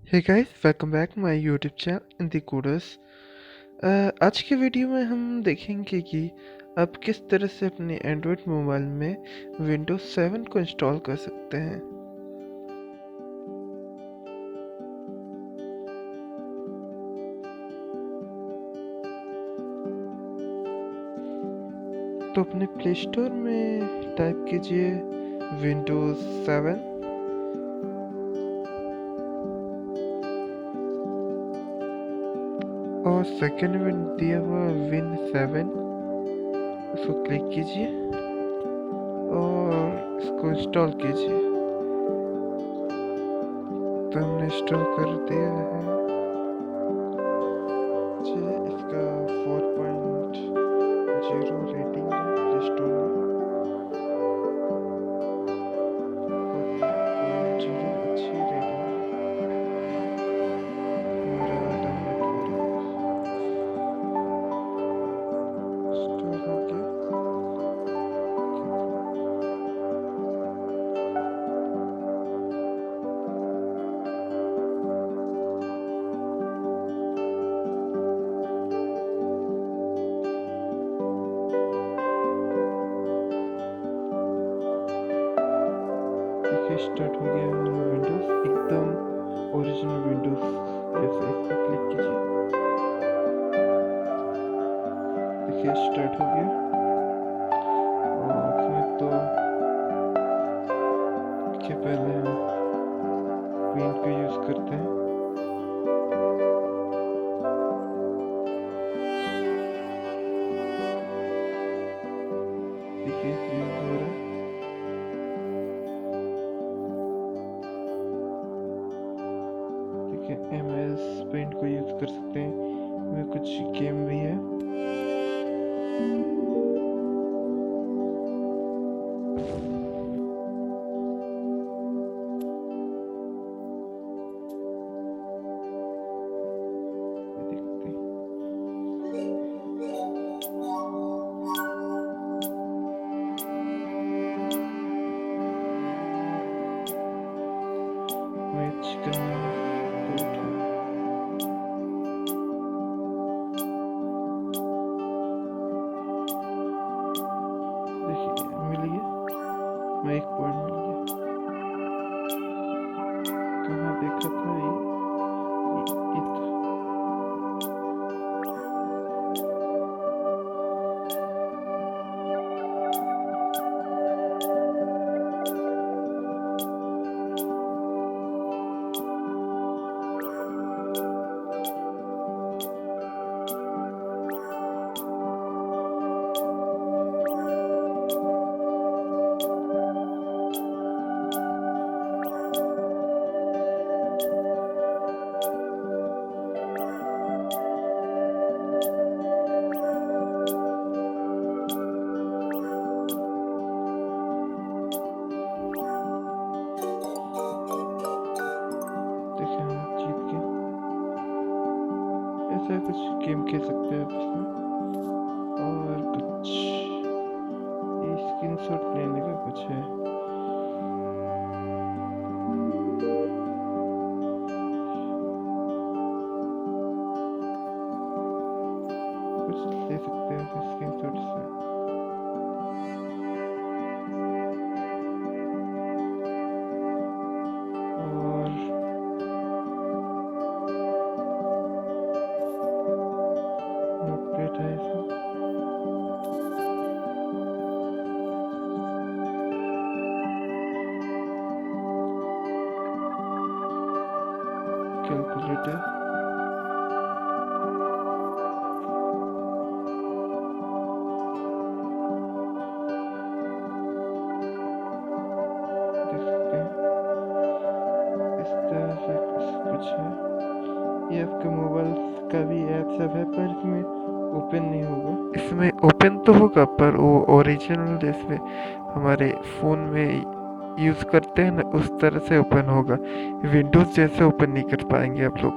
Hey guys, welcome back my YouTube channel Indicoders. आज के video में हम देखेंगे कि आप किस तरह से अपने एंड्रॉयड मोबाइल में विंडोज 7 को इंस्टॉल कर सकते हैं। तो अपने प्ले स्टोर में टाइप कीजिए विंडोज 7 और सेकंड में दिया हुआ विन 7, उसको क्लिक कीजिए और इसको इंस्टॉल कीजिए। तो हमने इंस्टॉल कर दिया है। इसका 4.0 रेटिंग है प्ले स्टोर में। 4.0 अच्छी रेटिंग है। हमारा डाउनलोड हो रहा है। इंस्टॉल हो गया। देखिए स्टार्ट हो गया हमारा विंडोज, एकदम ओरिजिनल विंडोज जैसे। इसको क्लिक कीजिए, देखिए स्टार्ट हो गया। और इसमें तो देखिए पहले हम पेंट का यूज करते हैं। देखिए यूज हो रहा है। MS पेंट को यूज कर सकते हैं। इसमें कुछ गेम भी है। देखते हैं। मैच करना है तो देखिए मिल गया। मैं 1 पॉइंट मिल गया। कहाँ देखा था ये तो। देखिए हम जीत गए। ऐसा कुछ गेम खेल सकते हैं आप इसमें। और कुछ ये स्क्रीनशॉट लेने का कुछ है। कुछ ले सकते हैं स्क्रीनशॉट से। और नोटपैड है इसमें। कैलकुलेटर, देख सकते हैं इस तरह से कुछ है। ये आपके मोबाइल का भी ऐप सब है, पर इसमें ओपन नहीं होगा। इसमें ओपन तो होगा पर वो ओरिजिनल जैसे हमारे फ़ोन में यूज़ करते हैं ना, उस तरह से ओपन होगा। विंडोज़ जैसे ओपन नहीं कर पाएंगे आप लोग।